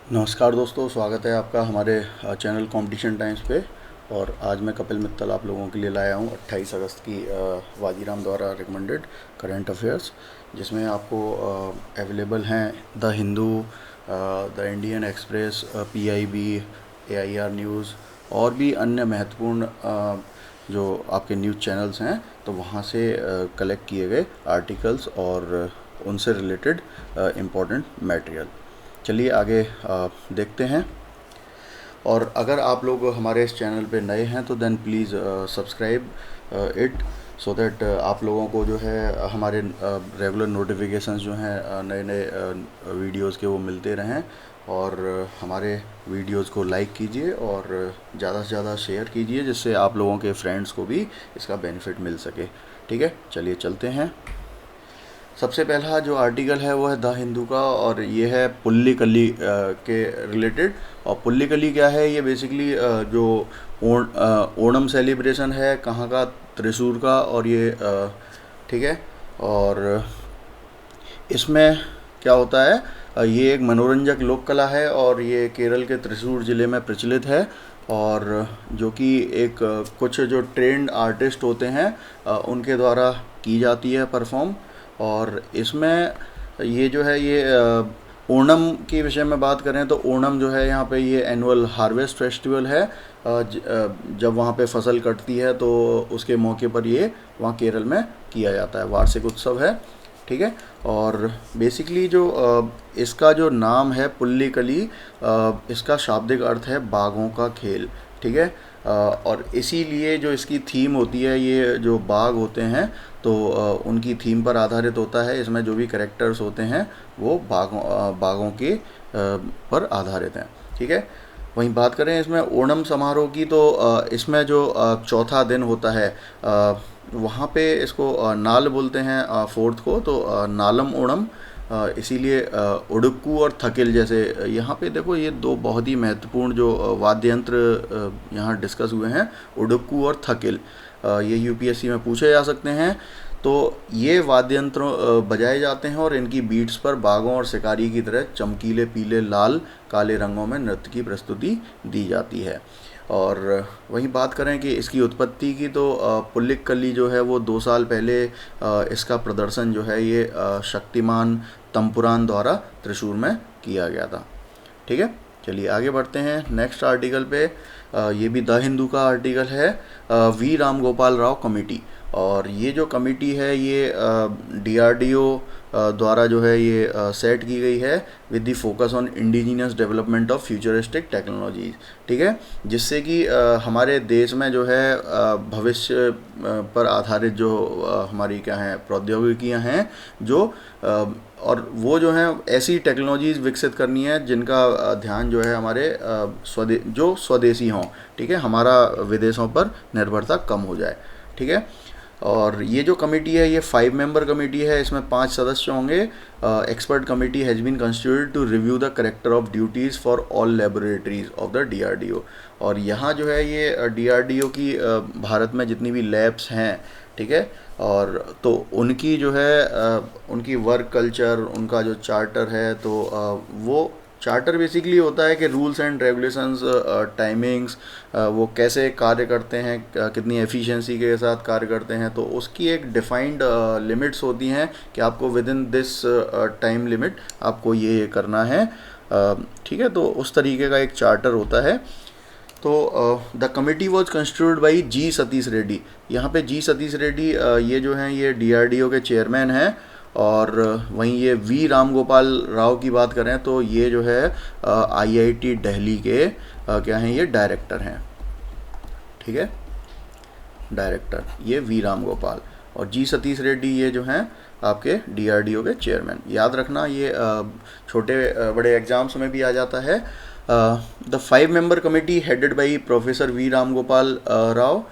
नमस्कार दोस्तों, स्वागत है आपका हमारे चैनल कंपटीशन टाइम्स पे। और आज मैं कपिल मित्तल आप लोगों के लिए लाया हूँ 28 अगस्त की वाजीराम द्वारा रिकमेंडेड करंट अफेयर्स, जिसमें आपको अवेलेबल हैं the Hindu, the Indian express, PIB, AIR news और भी अन्य महत्वपूर्ण जो आपके न्यूज़ चैनल्स हैं, तो वहाँ से कलेक्ट किए गए आर्टिकल्स और उनसे रिलेटेड इम्पोर्टेंट मटेरियल। चलिए आगे देखते हैं। और अगर आप लोग हमारे इस चैनल पे नए हैं तो then please subscribe it, so that आप लोगों को जो है हमारे रेगुलर नोटिफिकेशंस जो हैं नए नए वीडियोस के वो मिलते रहें। और हमारे वीडियोस को लाइक कीजिए और ज़्यादा से ज़्यादा शेयर कीजिए, जिससे आप लोगों के फ्रेंड्स को भी इसका बेनिफिट मिल सके। ठीक है, चलिए चलते हैं। सबसे पहला जो आर्टिकल है वो है द हिंदू का, और ये है पुल्लिकली के रिलेटेड। और पुल्लिकली क्या है, ये बेसिकली जो ओणम सेलिब्रेशन है कहाँ का, त्रिशूर का। और ये ठीक है। और इसमें क्या होता है, ये एक मनोरंजक लोक कला है और ये केरल के त्रिशूर ज़िले में प्रचलित है। और जो कि एक कुछ जो ट्रेंड आर्टिस्ट होते हैं उनके द्वारा की जाती है परफॉर्म। और इसमें ये जो है ये ओणम के विषय में बात करें तो ओणम जो है यहाँ पे ये एनुअल हार्वेस्ट फेस्टिवल है। जब वहाँ पे फसल कटती है तो उसके मौके पर ये वहाँ केरल में किया जाता है, वार्षिक उत्सव है। ठीक है। और बेसिकली जो इसका जो नाम है पुल्लिकली, इसका शाब्दिक अर्थ है बाघों का खेल। ठीक है। और इसीलिए जो इसकी थीम होती है, ये जो बाघ होते हैं तो उनकी थीम पर आधारित होता है। इसमें जो भी करेक्टर्स होते हैं वो बाघों के पर आधारित हैं। ठीक है। वहीं बात करें इसमें ओणम समारोह की, तो इसमें जो चौथा दिन होता है वहाँ पे इसको नाल बोलते हैं, फोर्थ को तो नालम ओणम। इसीलिए उडुक्कू और थकिल जैसे यहाँ पे देखो, ये दो बहुत ही महत्वपूर्ण जो वाद्य यंत्र यहाँ डिस्कस हुए हैं, उडुक्कू और थकिल। ये यूपीएससी में पूछे जा सकते हैं। तो ये वाद्य यंत्र बजाए जाते हैं और इनकी बीट्स पर बाघों और शिकारी की तरह चमकीले पीले, लाल, काले रंगों में नृत्य की प्रस्तुति दी जाती है। और वहीं बात करें कि इसकी उत्पत्ति की, तो पुल्लिकली जो है वो 2 साल पहले इसका प्रदर्शन जो है ये शक्तिमान तंपुरान द्वारा त्रिशूर में किया गया था। ठीक है। चलिए आगे बढ़ते हैं नेक्स्ट आर्टिकल पे। ये भी द हिंदू का आर्टिकल है, वी राम गोपाल राव कमेटी। और ये जो कमेटी है ये डीआरडीओ द्वारा जो है ये सेट की गई है with the focus on indigenous development of futuristic technologies. ठीक है। जिससे कि हमारे देश में जो है भविष्य पर आधारित जो हमारी क्या है प्रौद्योगिकियां हैं, जो और वो जो है ऐसी टेक्नोलॉजीज़ विकसित करनी है जिनका ध्यान जो है हमारे जो स्वदेशी हों। ठीक है। हमारा विदेशों पर निर्भरता कम हो जाए। ठीक है। और ये जो कमेटी है ये 5 मेंबर कमेटी है, इसमें 5 सदस्य होंगे। Expert committee has been constituted to review the character of duties for all laboratories of the DRDO. और यहाँ जो है ये डीआरडीओ की भारत में जितनी भी लैब्स हैं, ठीक है, और तो उनकी जो है उनकी वर्क कल्चर, उनका जो चार्टर है, तो वो चार्टर बेसिकली होता है कि रूल्स एंड रेगुलेशंस, टाइमिंग्स, वो कैसे कार्य करते हैं, कितनी एफिशिएंसी के साथ कार्य करते हैं, तो उसकी एक डिफाइंड लिमिट्स होती हैं कि आपको with in this time limit आपको ये करना है। ठीक है। तो उस तरीके का एक चार्टर होता है। तो the committee was constituted by G Satish Reddy. यहाँ पे जी सतीश रेड्डी ये जो हैं ये डीआरडीओ के चेयरमैन हैं। और वहीं ये वी राम गोपाल राव की बात करें तो ये जो है आईआईटी दिल्ली के क्या हैं, ये डायरेक्टर हैं। ठीक है। डायरेक्टर ये वी राम गोपाल, और जी सतीश रेड्डी ये जो हैं आपके डीआरडीओ के चेयरमैन। याद रखना, ये छोटे बड़े एग्जाम्स में भी आ जाता है। The 5 member committee headed by professor V Ram Gopal Rao,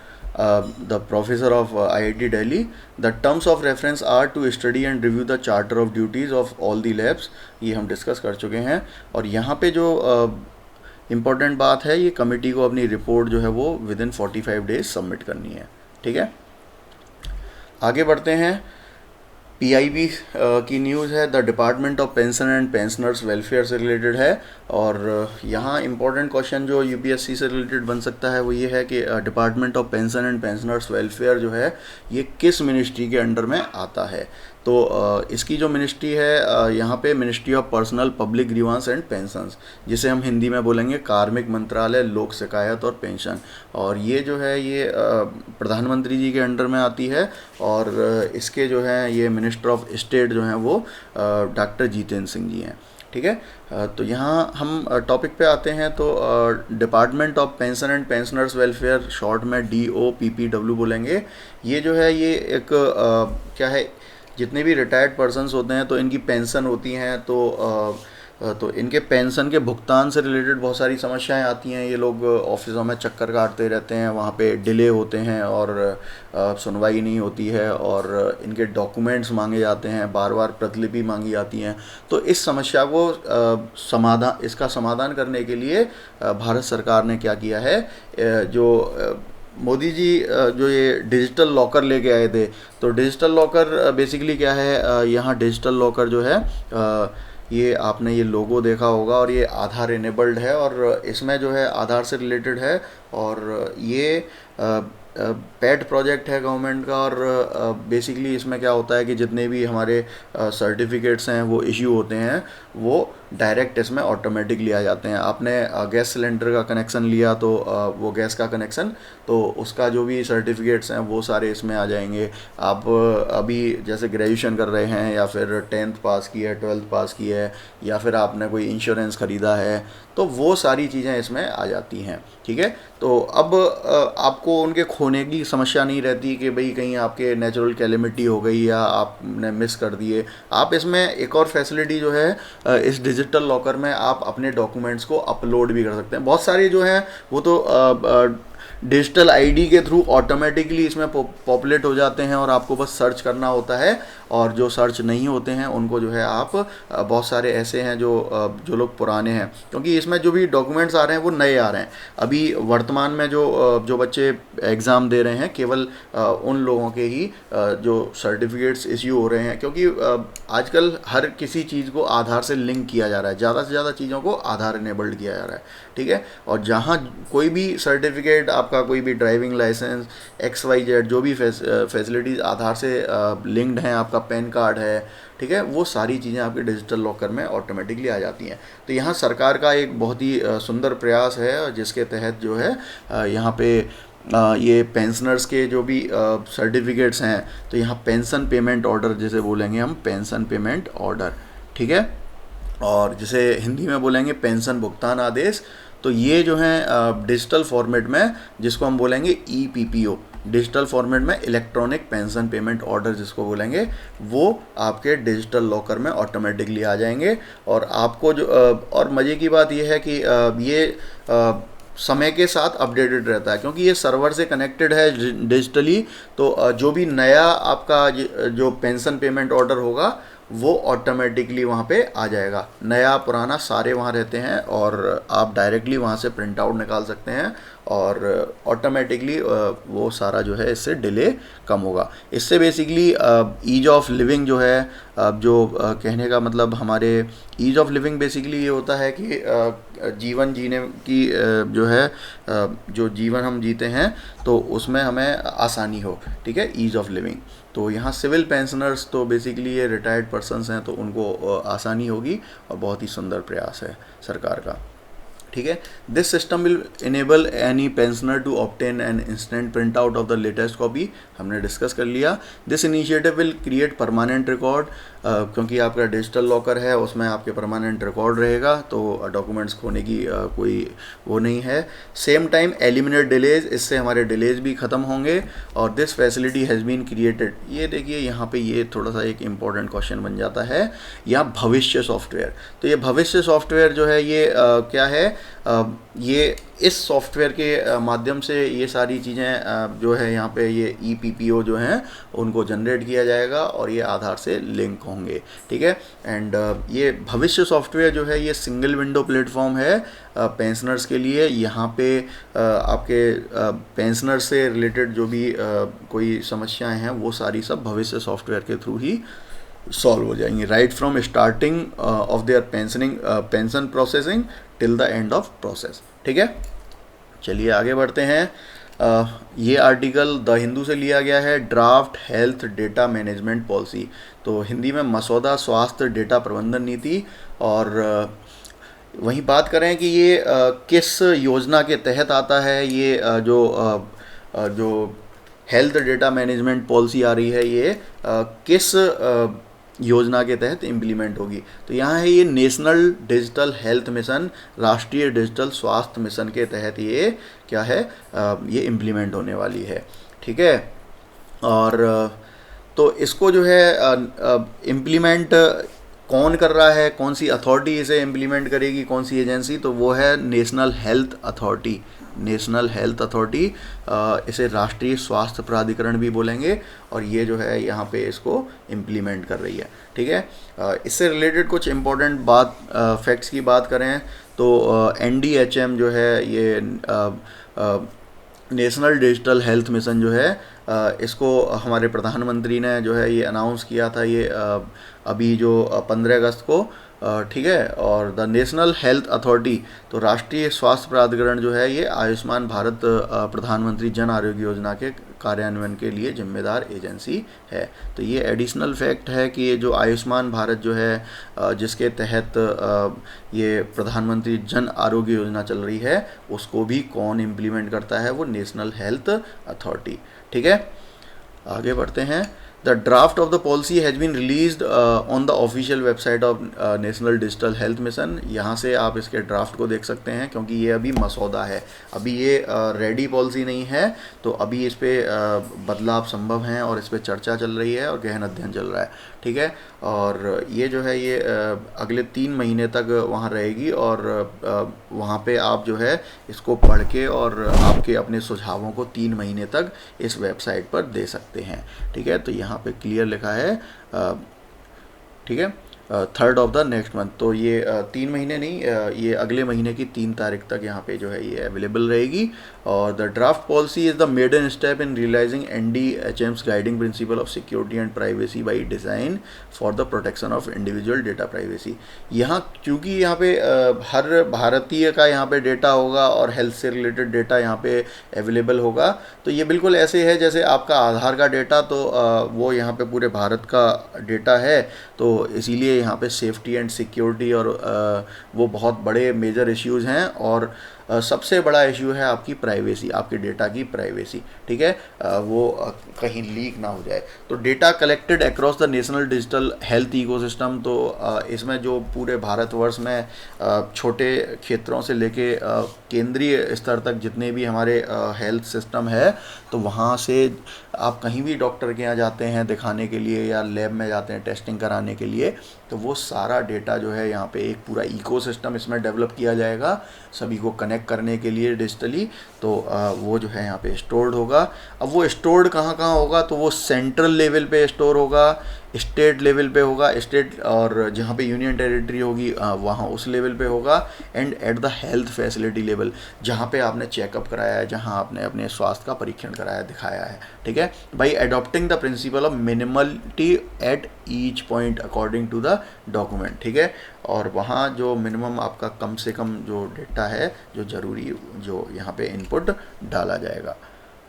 the professor of IIT Delhi. The terms of reference are to study and review the charter of duties of all the labs. ये हम डिस्कस कर चुके हैं। और यहाँ पे जो इम्पोर्टेंट बात है, ये कमेटी को अपनी रिपोर्ट जो है वो विद इन 45 डेज सबमिट करनी है। ठीक है। आगे बढ़ते हैं। पीआईबी की न्यूज़ है, the department of pension and pensioners welfare से रिलेटेड है। और यहाँ इंपॉर्टेंट क्वेश्चन जो यूपीएससी से रिलेटेड बन सकता है वो ये है कि department of pension and pensioners welfare जो है ये किस मिनिस्ट्री के अंडर में आता है। तो इसकी जो मिनिस्ट्री है यहाँ पे ministry of personnel public grievance and pensions, जिसे हम हिंदी में बोलेंगे कार्मिक मंत्रालय, लोक शिकायत और पेंशन। और ये जो है ये प्रधानमंत्री जी के अंडर में आती है। और इसके जो है ये मिनिस्टर ऑफ स्टेट जो हैं वो डॉक्टर जितेंद्र सिंह जी हैं। ठीक है, तो यहाँ हम टॉपिक पे आते हैं। तो department of pension and pensioners welfare, short में DOPPW बोलेंगे। ये जो है ये एक क्या है, जितने भी रिटायर्ड पर्सन्स होते हैं तो इनकी पेंशन होती हैं। तो इनके पेंशन के भुगतान से रिलेटेड बहुत सारी समस्याएं आती हैं। ये लोग ऑफिसों में चक्कर काटते रहते हैं, वहाँ पे डिले होते हैं और सुनवाई नहीं होती है और इनके डॉक्यूमेंट्स मांगे जाते हैं, बार बार प्रतिलिपि मांगी जाती हैं। तो इस समस्या को इसका समाधान करने के लिए भारत सरकार ने क्या किया है, जो मोदी जी जो ये डिजिटल लॉकर लेके आए थे। तो डिजिटल लॉकर बेसिकली क्या है, यहाँ डिजिटल लॉकर जो है ये आपने ये लोगो देखा होगा और ये आधार इनेबल्ड है और इसमें जो है आधार से रिलेटेड है। और ये पेट प्रोजेक्ट है गवर्नमेंट का। और बेसिकली इसमें क्या होता है कि जितने भी हमारे सर्टिफिकेट्स हैं वो इश्यू होते हैं वो डायरेक्ट इसमें ऑटोमेटिकली आ जाते हैं। आपने गैस सिलेंडर का कनेक्शन लिया तो वो गैस का कनेक्शन, तो उसका जो भी सर्टिफिकेट्स हैं वो सारे इसमें आ जाएंगे। आप अभी जैसे ग्रेजुएशन कर रहे हैं या फिर 10th पास की है, 12th पास की है, या फिर आपने कोई इंश्योरेंस ख़रीदा है, तो वो सारी चीज़ें इसमें आ जाती हैं। ठीक है, तो अब आपको उनके खोने की समस्या नहीं रहती कि भाई कहीं आपके नेचुरल कैलेमिटी हो गई या आपने मिस कर दिए। आप इसमें एक और फैसिलिटी जो है इस डिजिटल लॉकर में आप अपने डॉक्यूमेंट्स को अपलोड भी कर सकते हैं। बहुत सारे जो हैं वो तो डिजिटल आईडी के थ्रू ऑटोमेटिकली इसमें पॉपुलेट हो जाते हैं और आपको बस सर्च करना होता है। और जो सर्च नहीं होते हैं उनको जो है आप बहुत सारे ऐसे हैं जो लोग पुराने हैं, क्योंकि इसमें जो भी डॉक्यूमेंट्स आ रहे हैं वो नए आ रहे हैं। अभी वर्तमान में जो बच्चे एग्ज़ाम दे रहे हैं केवल उन लोगों के ही जो सर्टिफिकेट्स इश्यू हो रहे हैं, क्योंकि आजकल हर किसी चीज़ को आधार से लिंक किया जा रहा है। ज़्यादा से ज़्यादा चीज़ों को आधार इनेबल्ड किया जा रहा है। ठीक है, और जहाँ कोई भी सर्टिफिकेट आपका, कोई भी ड्राइविंग लाइसेंस, XYZ जो भी फैसिलिटीज़ आधार से लिंक्ड हैं, आपका पैन कार्ड है, ठीक है, वो सारी चीज़ें आपके डिजिटल लॉकर में ऑटोमेटिकली आ जाती हैं। तो यहाँ सरकार का एक बहुत ही सुंदर प्रयास है जिसके तहत जो है यहाँ पे ये पेंशनर्स के जो भी सर्टिफिकेट्स हैं, तो यहाँ पेंशन पेमेंट ऑर्डर जिसे बोलेंगे हम, पेंशन पेमेंट ऑर्डर, ठीक है, और जिसे हिंदी में बोलेंगे पेंशन भुगतान आदेश। तो ये जो है डिजिटल फॉर्मेट में, जिसको हम बोलेंगे EPPO, डिजिटल फॉर्मेट में इलेक्ट्रॉनिक पेंशन पेमेंट ऑर्डर जिसको बोलेंगे, वो आपके डिजिटल लॉकर में ऑटोमेटिकली आ जाएंगे। और आपको जो और मज़े की बात ये है कि ये समय के साथ अपडेटेड रहता है, क्योंकि ये सर्वर से कनेक्टेड है डिजिटली। तो जो भी नया आपका जो पेंशन पेमेंट ऑर्डर होगा वो ऑटोमेटिकली वहाँ पे आ जाएगा। नया पुराना सारे वहाँ रहते हैं और आप डायरेक्टली वहाँ से प्रिंट आउट निकाल सकते हैं और ऑटोमेटिकली वो सारा जो है इससे डिले कम होगा। इससे बेसिकली ईज ऑफ लिविंग जो है, जो कहने का मतलब हमारे ईज ऑफ लिविंग बेसिकली ये होता है कि जीवन जीने की जो है जो जीवन हम जीते हैं तो उसमें हमें आसानी हो। ठीक है, ईज ऑफ लिविंग। तो यहाँ सिविल पेंशनर्स तो बेसिकली ये रिटायर्ड पर्सन्स हैं, तो उनको आसानी होगी और बहुत ही सुंदर प्रयास है सरकार का। ठीक है, this system will enable any pensioner to obtain an instant print out of the latest copy, हमने डिस्कस कर लिया। This initiative will create permanent record, क्योंकि आपका डिजिटल लॉकर है उसमें आपके परमानेंट रिकॉर्ड रहेगा, तो डॉक्यूमेंट्स खोने की कोई वो नहीं है। सेम टाइम एलिमिनेट डिलेज, इससे हमारे डिलेज भी ख़त्म होंगे। और this facility has been created, ये देखिए यहाँ पे ये थोड़ा सा एक इम्पॉर्टेंट क्वेश्चन बन जाता है, यहाँ भविष्य सॉफ्टवेयर। तो ये भविष्य सॉफ्टवेयर जो है ये क्या है, ये इस सॉफ्टवेयर के माध्यम से ये सारी चीज़ें जो है यहाँ पे ये EPPO जो हैं उनको जनरेट किया जाएगा और ये आधार से लिंक होंगे। ठीक है, एंड ये भविष्य सॉफ्टवेयर जो है ये सिंगल विंडो प्लेटफॉर्म है पेंशनर्स के लिए। यहाँ पे आपके पेंशनर से रिलेटेड जो भी कोई समस्याएं हैं वो सारी सब भविष्य सॉफ्टवेयर के थ्रू ही सॉल्व हो जाएंगी, right from starting of their pension processing till the end of process. ठीक है, चलिए आगे बढ़ते हैं। ये आर्टिकल द हिंदू से लिया गया है, draft health data management policy, तो हिंदी में मसौदा स्वास्थ्य डेटा प्रबंधन नीति। और वहीं बात करें कि ये किस योजना के तहत आता है, ये जो हेल्थ डेटा मैनेजमेंट पॉलिसी आ रही है, ये किस योजना के तहत इम्प्लीमेंट होगी। तो यहाँ है ये नेशनल डिजिटल हेल्थ मिशन, राष्ट्रीय डिजिटल स्वास्थ्य मिशन के तहत ये क्या है, ये इम्प्लीमेंट होने वाली है। ठीक है, और तो इसको जो है इम्प्लीमेंट कौन कर रहा है, कौन सी अथॉरिटी इसे इम्प्लीमेंट करेगी, कौन सी एजेंसी, तो वो है national health authority. National health authority, इसे राष्ट्रीय स्वास्थ्य प्राधिकरण भी बोलेंगे, और ये जो है यहाँ पे इसको इम्प्लीमेंट कर रही है। ठीक है, इससे रिलेटेड कुछ इम्पोर्टेंट फैक्ट्स की बात करें तो NDHM जो है, ये नेशनल डिजिटल हेल्थ मिशन जो है, इसको हमारे प्रधानमंत्री ने जो है ये अनाउंस किया था, ये अभी जो 15 अगस्त को। ठीक है, और द नेशनल हेल्थ अथॉरिटी, तो राष्ट्रीय स्वास्थ्य प्राधिकरण जो है ये आयुष्मान भारत प्रधानमंत्री जन आरोग्य योजना के कार्यान्वयन के लिए जिम्मेदार एजेंसी है। तो ये एडिशनल फैक्ट है कि ये जो आयुष्मान भारत जो है, जिसके तहत ये प्रधानमंत्री जन आरोग्य योजना चल रही है, उसको भी कौन इम्प्लीमेंट करता है, वो नेशनल हेल्थ अथॉरिटी। ठीक है, आगे बढ़ते हैं। The draft of the policy has been released on the official website of national digital health mission. यहाँ से आप इसके ड्राफ्ट को देख सकते हैं, क्योंकि ये अभी मसौदा है, अभी ये रेडी पॉलिसी नहीं है, तो अभी इस पर बदलाव संभव हैं और इस पर चर्चा चल रही है और गहन अध्ययन चल रहा है। ठीक है, और ये जो है ये अगले 3 महीने तक वहाँ रहेगी, और वहाँ पे आप जो है इसको पढ़ के और आपके अपने सुझावों को 3 महीने तक इस वेबसाइट पर दे सकते हैं। ठीक है, तो यहाँ पे क्लियर लिखा है, ठीक है, 3rd of the next month, तो ये 3 महीने नहीं, ये अगले महीने की 3 तारीख तक यहाँ पे जो है ये अवेलेबल रहेगी। और the draft policy is the maiden step in realising NDHM's guiding principle of security and privacy by design for the protection of individual data privacy. यहाँ क्योंकि यहाँ पे हर भारतीय का यहाँ पे डेटा होगा और हेल्थ से रिलेटेड डेटा यहाँ पे अवेलेबल होगा, तो ये बिल्कुल ऐसे है जैसे आपका आधार का डेटा, तो वो यहाँ पे पूरे भारत का डेटा है, तो इसीलिए यहाँ पे सेफ्टी एंड सिक्योरिटी और वो बहुत बड़े मेजर इश्यूज़ हैं। और सबसे बड़ा इशू है आपकी प्राइवेसी, आपके डेटा की प्राइवेसी। ठीक है, वो कहीं लीक ना हो जाए। तो data collected across the national digital health ecosystem, तो इसमें जो पूरे भारतवर्ष में छोटे क्षेत्रों से लेके केंद्रीय स्तर तक जितने भी हमारे हेल्थ सिस्टम है, तो वहाँ से आप कहीं भी डॉक्टर के यहाँ जाते हैं दिखाने के लिए या लैब में जाते हैं टेस्टिंग कराने के लिए, तो वो सारा डेटा जो है यहाँ पे एक पूरा इकोसिस्टम इसमें डेवलप किया जाएगा सभी को कनेक्ट करने के लिए डिजिटली। तो वो जो है यहाँ पे स्टोर्ड होगा। अब वो स्टोर्ड कहाँ कहाँ होगा, तो वो सेंट्रल लेवल पे स्टोर होगा, स्टेट लेवल पे होगा, स्टेट और जहाँ पे यूनियन टेरिटरी होगी वहाँ उस लेवल पे होगा, and at the health facility level, जहाँ पे आपने चेकअप कराया है, जहाँ आपने अपने स्वास्थ्य का परीक्षण कराया दिखाया है। ठीक है, by adopting the principle of minimality at each point according to the document. ठीक है, और वहाँ जो मिनिमम आपका कम से कम जो डेटा है, जो ज़रूरी जो यहाँ पे इनपुट डाला जाएगा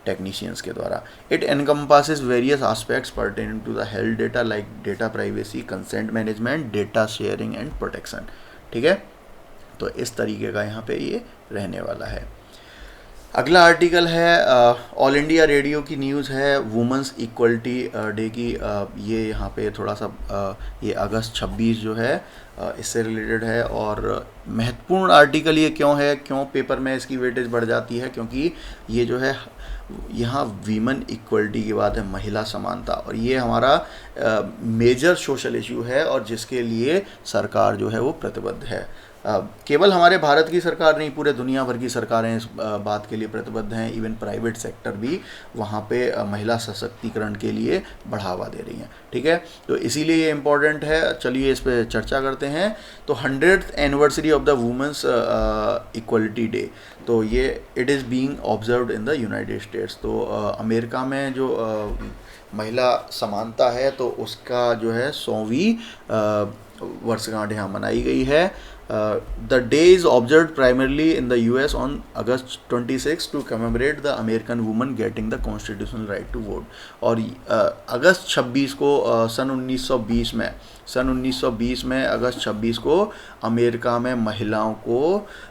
टेक्नीशियंस के द्वारा। It encompasses various aspects pertaining to the health data like data privacy, consent management, data sharing and protection. ठीक है, तो इस तरीके का यहाँ पे ये रहने वाला है। अगला आर्टिकल है ऑल इंडिया रेडियो की न्यूज़ है, वुमेंस इक्वलिटी डे की। ये यहाँ पे थोड़ा सा ये अगस्त 26 जो है इससे रिलेटेड है, और महत्वपूर्ण आर्टिकल ये क्यों है, क्यों पेपर में इसकी वेटेज बढ़ जाती है, क्योंकि ये जो है यहाँ वीमन इक्वलिटी की बात है, महिला समानता, और ये हमारा मेजर सोशल इशू है और जिसके लिए सरकार जो है वो प्रतिबद्ध है। केवल हमारे भारत की सरकार नहीं, पूरे दुनिया भर की सरकारें इस बात के लिए प्रतिबद्ध हैं। इवन प्राइवेट सेक्टर भी वहाँ पे महिला सशक्तिकरण के लिए बढ़ावा दे रही हैं। ठीक है, तो इसीलिए ये इम्पोर्टेंट है। चलिए इस पर चर्चा करते हैं। तो 100th anniversary of the women's equality day, तो ये it is being observed in the United states. तो अमेरिका में जो महिला समानता है, तो उसका जो है 100वीं वर्षगांठ यहाँ मनाई गई है। The day is observed primarily in the US on August 26 to commemorate the American woman getting the constitutional right to vote। और अगस्त 26 को सन 1920 में अगस्त 26 को अमेरिका में महिलाओं को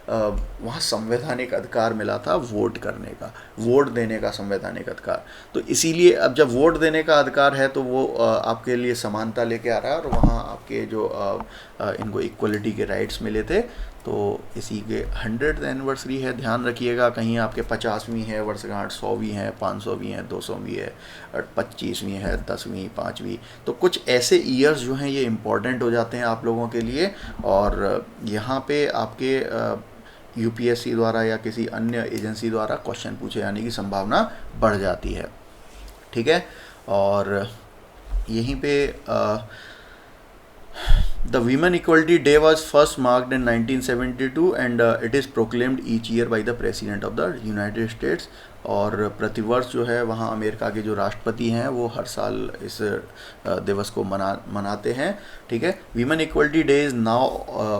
वहाँ संवैधानिक अधिकार मिला था वोट करने का, वोट देने का संवैधानिक अधिकार। तो इसीलिए अब जब वोट देने का अधिकार है तो वो आपके लिए समानता लेके आ रहा है, और वहाँ आपके जो इनको इक्वलिटी के राइट्स मिले थे। तो इसी के 100th एनिवर्सरी है, ध्यान रखिएगा। कहीं आपके 50वीं है वर्षगांठ, 100वीं है, 500वीं है, 200वीं है, 25वीं है, 10वीं, 5वीं। तो कुछ ऐसे ईयर्स जो हैं ये इम्पॉर्टेंट हो जाते हैं आप लोगों के लिए। और यहाँ पे आपके यूपीएससी द्वारा या किसी अन्य एजेंसी द्वारा क्वेश्चन पूछे जाने की संभावना बढ़ जाती है। ठीक है, और यहीं पे The Women Equality Day was first marked in 1972 and it is proclaimed each year by the President of the United States। और प्रतिवर्ष जो है वहाँ अमेरिका के जो राष्ट्रपति हैं वो हर साल इस दिवस को मनाते हैं। ठीक है, women equality day is now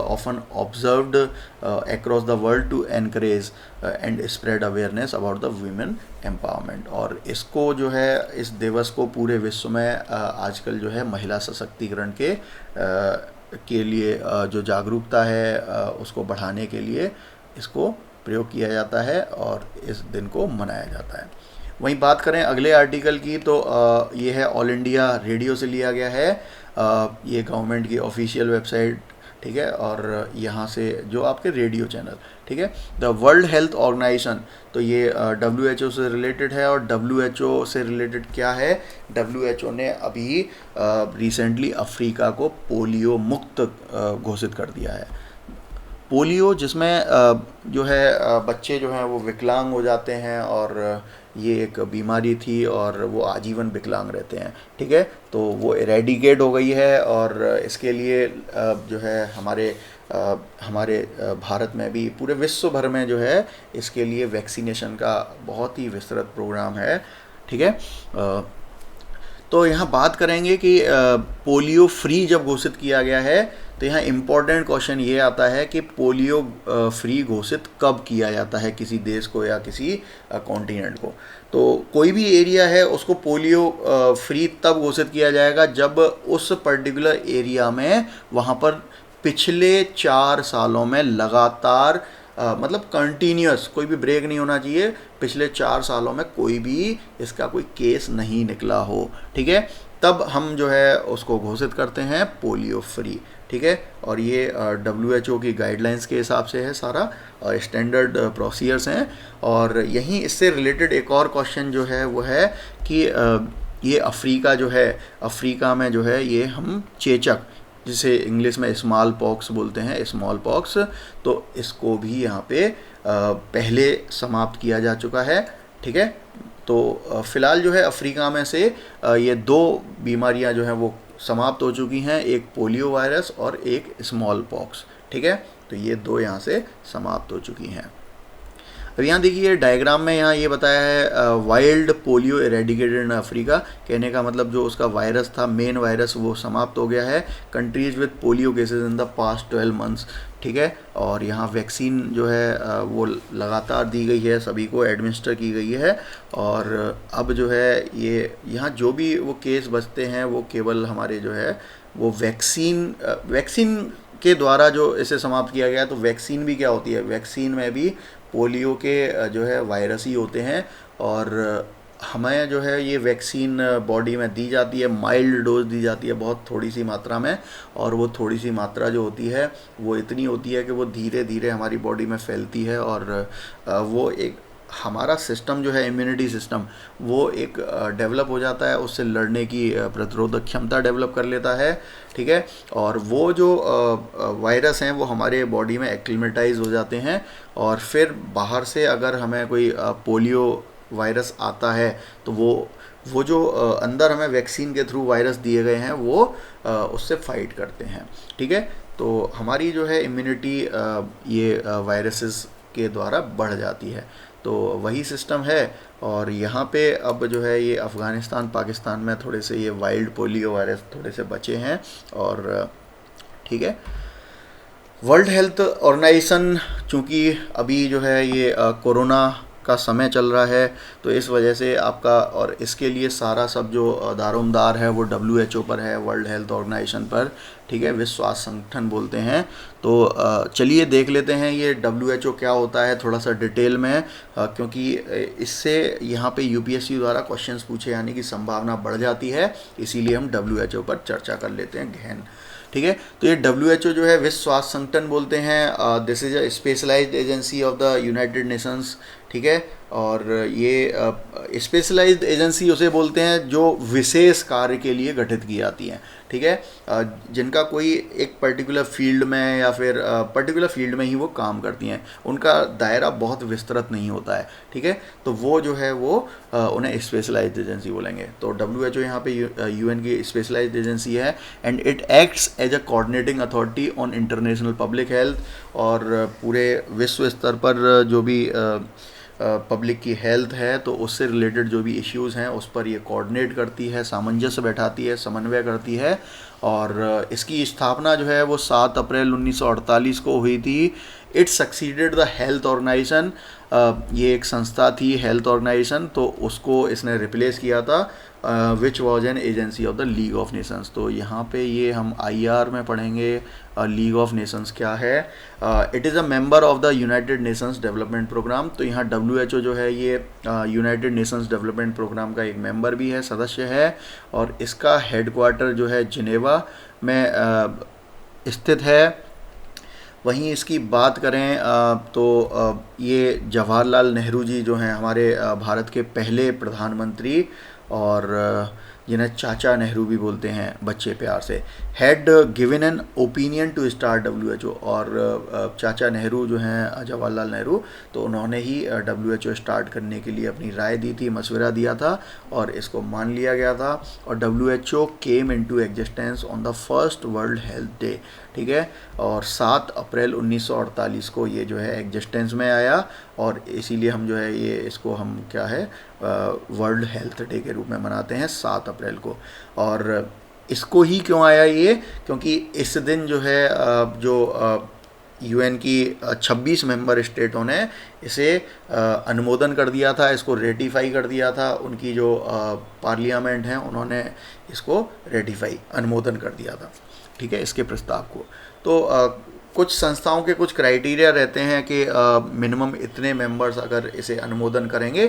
often observed across the world to encourage and spread awareness about the women empowerment. और इसको जो है, इस दिवस को पूरे विश्व में आजकल जो है महिला सशक्तिकरण के लिए जो जागरूकता है उसको बढ़ाने के लिए इसको प्रयोग किया जाता है और इस दिन को मनाया जाता है। वहीं बात करें अगले आर्टिकल की, तो ये है ऑल इंडिया रेडियो से लिया गया है। ये गवर्नमेंट की ऑफिशियल वेबसाइट, ठीक है, और यहाँ से जो आपके रेडियो चैनल, ठीक है। द वर्ल्ड हेल्थ ऑर्गेनाइजेशन, तो ये WHO से रिलेटेड है। और WHO से रिलेटेड क्या है, WHO ने अभी रिसेंटली अफ्रीका को पोलियो मुक्त घोषित कर दिया है। पोलियो जिसमें जो है बच्चे जो हैं वो विकलांग हो जाते हैं, और ये एक बीमारी थी और वो आजीवन विकलांग रहते हैं। ठीक है, तो वो इरेडिकेट हो गई है। और इसके लिए जो है हमारे भारत में भी, पूरे विश्व भर में जो है इसके लिए वैक्सीनेशन का बहुत ही विस्तृत प्रोग्राम है। ठीक है, तो यहाँ बात करेंगे कि पोलियो फ्री जब घोषित किया गया है, तो यहाँ इम्पॉर्टेंट क्वेश्चन ये आता है कि पोलियो फ्री घोषित कब किया जाता है किसी देश को या किसी कॉन्टिनेंट को। तो कोई भी एरिया है उसको पोलियो फ्री तब घोषित किया जाएगा जब उस पर्टिकुलर एरिया में वहाँ पर पिछले 4 सालों में लगातार मतलब कंटिन्यूस, कोई भी ब्रेक नहीं होना चाहिए, पिछले 4 सालों में कोई भी इसका कोई केस नहीं निकला हो। ठीक है, तब हम जो है उसको घोषित करते हैं पोलियो फ्री। ठीक है, और ये WHO की गाइडलाइंस के हिसाब से है सारा, स्टैंडर्ड प्रोसीजर्स हैं। और यहीं इससे रिलेटेड एक और क्वेश्चन जो है वो है कि ये अफ्रीका जो है, अफ्रीका में जो है ये हम चेचक, जिसे इंग्लिश में स्मॉल पॉक्स बोलते हैं, स्मॉल पॉक्स, तो इसको भी यहाँ पे पहले समाप्त किया जा चुका है। ठीक है, तो फ़िलहाल जो है अफ्रीका में से ये 2 बीमारियाँ जो हैं वो समाप्त हो चुकी हैं, एक पोलियो वायरस और एक स्मॉल पॉक्स। ठीक है, तो ये 2 यहाँ से समाप्त हो चुकी हैं। अब यहाँ देखिए डायग्राम में यहाँ ये बताया है wild polio eradicated in Africa. कहने का मतलब जो उसका वायरस था, मेन वायरस, वो समाप्त हो गया है। Countries with polio cases in the past 12 months. ठीक है, और यहाँ वैक्सीन जो है वो लगातार दी गई है, सभी को एडमिनिस्टर की गई है। और अब जो है ये यहाँ जो भी वो केस बचते हैं वो केवल हमारे जो है वो वैक्सीन के द्वारा जो इसे समाप्त किया गया। तो वैक्सीन भी क्या होती है, वैक्सीन में भी पोलियो के जो है वायरस ही होते हैं, और हमें जो है ये वैक्सीन बॉडी में दी जाती है, माइल्ड डोज दी जाती है, बहुत थोड़ी सी मात्रा में। और वो थोड़ी सी मात्रा जो होती है वो इतनी होती है कि वो धीरे धीरे हमारी बॉडी में फैलती है, और वो एक हमारा सिस्टम जो है, इम्यूनिटी सिस्टम, वो एक डेवलप हो जाता है, उससे लड़ने की प्रतिरोधक क्षमता डेवलप कर लेता है, ठीक है। और वो जो वायरस हैं वो हमारे बॉडी में एक्लिमेटाइज हो जाते हैं, और फिर बाहर से अगर हमें कोई पोलियो वायरस आता है तो वो जो अंदर हमें वैक्सीन के थ्रू वायरस दिए गए हैं वो उससे फाइट करते हैं, ठीक है। तो हमारी जो है इम्यूनिटी ये वायरसेस के द्वारा बढ़ जाती है, तो वही सिस्टम है। और यहाँ पे अब जो है ये अफ़गानिस्तान पाकिस्तान में थोड़े से ये वाइल्ड पोलियो वायरस थोड़े से बचे हैं, और ठीक है। वर्ल्ड हेल्थ ऑर्गेनाइजेशन, चूँकि अभी जो है ये कोरोना का समय चल रहा है, तो इस वजह से आपका, और इसके लिए सारा सब जो दारोमदार है वो WHO पर है, वर्ल्ड हेल्थ ऑर्गेनाइजेशन पर, ठीक है, विश्व स्वास्थ्य संगठन बोलते हैं। तो चलिए देख लेते हैं ये WHO क्या होता है थोड़ा सा डिटेल में, क्योंकि इससे यहाँ पे UPSC द्वारा क्वेश्चंस पूछे जाने की संभावना बढ़ जाती है, इसीलिए हम WHO पर चर्चा कर लेते हैं गहन, ठीक है। तो ये WHO जो है विश्व स्वास्थ्य संगठन बोलते हैं, this is a specialised agency of the United Nations, ठीक है। और ये स्पेशलाइज्ड एजेंसी उसे बोलते हैं जो विशेष कार्य के लिए गठित की जाती हैं, ठीक है, जिनका कोई एक पर्टिकुलर फील्ड में या फिर पर्टिकुलर फील्ड में ही वो काम करती हैं, उनका दायरा बहुत विस्तृत नहीं होता है, ठीक है। तो वो जो है वो उन्हें स्पेशलाइज्ड एजेंसी बोलेंगे। तो WHO यहाँ पे UN की स्पेशलाइज्ड एजेंसी है, and it acts as a coordinating authority on international public health, और पूरे विश्व स्तर पर जो भी पब्लिक की हेल्थ है तो उससे रिलेटेड जो भी इश्यूज़ हैं उस पर ये कोऑर्डिनेट करती है, सामंजस्य बैठाती है, समन्वय करती है। और इसकी स्थापना जो है वो 7 अप्रैल 1948 को हुई थी। It succeeded the health organisation, ये एक संस्था थी हेल्थ ऑर्गेनाइजेशन, तो उसको इसने रिप्लेस किया था, which was an agency of the league of Nations. तो यहाँ पे ये हम IR में पढ़ेंगे लीग ऑफ नेशंस क्या है। It is a member of the United Nations development programme. तो यहाँ WHO जो है ये यूनाइटेड नेशंस डेवलपमेंट प्रोग्राम का एक मेंबर भी है, सदस्य है, और इसका हेडक्वार्टर जो है जिनेवा में स्थित है। वहीं इसकी बात करें तो ये जवाहरलाल नेहरू जी जो हैं हमारे भारत के पहले प्रधानमंत्री, और जिन्हें चाचा नेहरू भी बोलते हैं बच्चे प्यार से, had given an opinion to start WHO। और चाचा नेहरू जो हैं जवाहरलाल नेहरू, तो उन्होंने ही WHO स्टार्ट करने के लिए अपनी राय दी थी, मशवरा दिया था, और इसको मान लिया गया था। और WHO came into existence on the first world health day, ठीक है। और 7 अप्रैल 1948 को ये जो है एग्जिस्टेंस में आया, और इसीलिए हम जो है ये इसको हम क्या है वर्ल्ड हेल्थ डे के रूप में मनाते हैं 7 अप्रैल को। और इसको ही क्यों आया ये, क्योंकि इस दिन जो है जो UN की 26 मेंबर स्टेटों ने इसे अनुमोदन कर दिया था, इसको रेटिफाई कर दिया था। उनकी जो पार्लियामेंट हैं उन्होंने इसको रेटिफाई, अनुमोदन कर दिया था, ठीक है, इसके प्रस्ताव को। तो कुछ संस्थाओं के कुछ क्राइटेरिया रहते हैं कि मिनिमम इतने मेंबर्स अगर इसे अनुमोदन करेंगे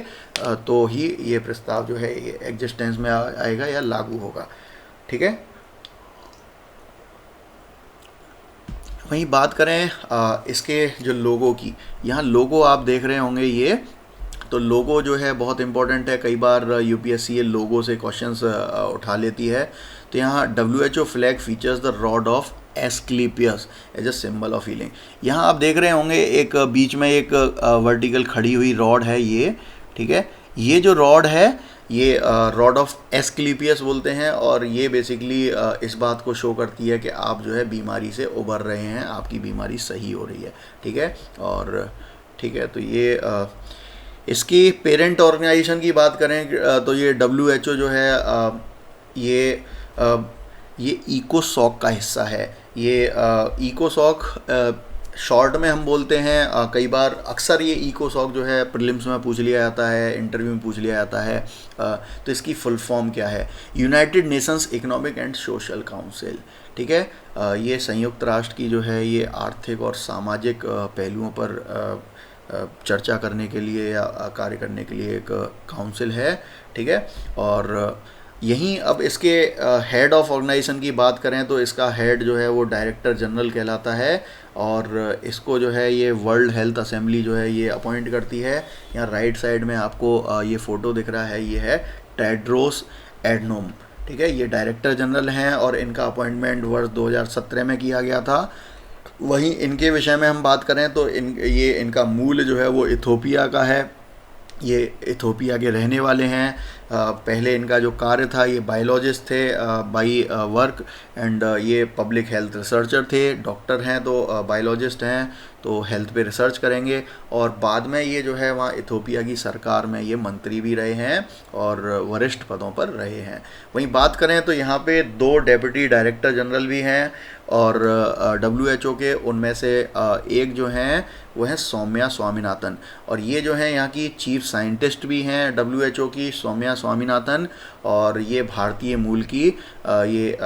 तो ही ये प्रस्ताव जो है ये एग्जिस्टेंस में आएगा या लागू होगा, ठीक है। वहीं बात करें इसके जो लोगो की, यहाँ लोगो आप देख रहे होंगे ये, तो लोगो जो है बहुत इंपॉर्टेंट है, कई बार UPSC ये लोगो से क्वेश्चंस उठा लेती है। तो यहाँ WHO flag features the rod of Asclepius as a symbol of healing. यहाँ आप देख रहे होंगे एक बीच में एक वर्टिकल खड़ी हुई रॉड है ये, ठीक है। ये जो रॉड है ये रॉड ऑफ एस्क्लेपियस बोलते हैं, और ये बेसिकली इस बात को शो करती है कि आप जो है बीमारी से उबर रहे हैं, आपकी बीमारी सही हो रही है, ठीक है। और ठीक है, तो ये इसकी पेरेंट ऑर्गेनाइजेशन की बात करें तो ये WHO जो है ये इकोसॉक का हिस्सा है। ये इकोसॉक शॉर्ट में हम बोलते हैं, कई बार अक्सर ये इकोसॉक जो है प्रीलिम्स में पूछ लिया जाता है, इंटरव्यू में पूछ लिया जाता है। तो इसकी फुल फॉर्म क्या है, United Nations economic and social council, ठीक है। ये संयुक्त राष्ट्र की जो है ये आर्थिक और सामाजिक पहलुओं पर चर्चा करने के लिए या कार्य करने के लिए एक काउंसिल है, ठीक है। और यहीं अब इसके हेड ऑफ ऑर्गेनाइजेशन की बात करें तो इसका हेड जो है वो डायरेक्टर जनरल कहलाता है, और इसको जो है ये वर्ल्ड हेल्थ असेंबली जो है ये अपॉइंट करती है। यहाँ राइट साइड में आपको ये फ़ोटो दिख रहा है, ये है टेड्रोस एडनोम, ठीक है, ये डायरेक्टर जनरल हैं और इनका अपॉइंटमेंट वर्ष 2017 में किया गया था। वहीं इनके विषय में हम बात करें तो इनका मूल जो है वो इथोपिया का है, ये इथोपिया के रहने वाले हैं। पहले इनका जो कार्य था ये बायोलॉजिस्ट थे बाई वर्क, एंड ये पब्लिक हेल्थ रिसर्चर थे, डॉक्टर हैं तो बायोलॉजिस्ट हैं तो हेल्थ पे रिसर्च करेंगे। और बाद में ये जो है वहाँ इथोपिया की सरकार में ये मंत्री भी रहे हैं और वरिष्ठ पदों पर रहे हैं। वहीं बात करें तो यहाँ पे 2 डेप्यूटी डायरेक्टर जनरल भी हैं और WHO के, उनमें से एक जो हैं वो हैं सौम्या स्वामीनाथन, और ये जो हैं यहाँ की चीफ साइंटिस्ट भी हैं WHO की, सौम्या स्वामीनाथन, और ये भारतीय मूल की ये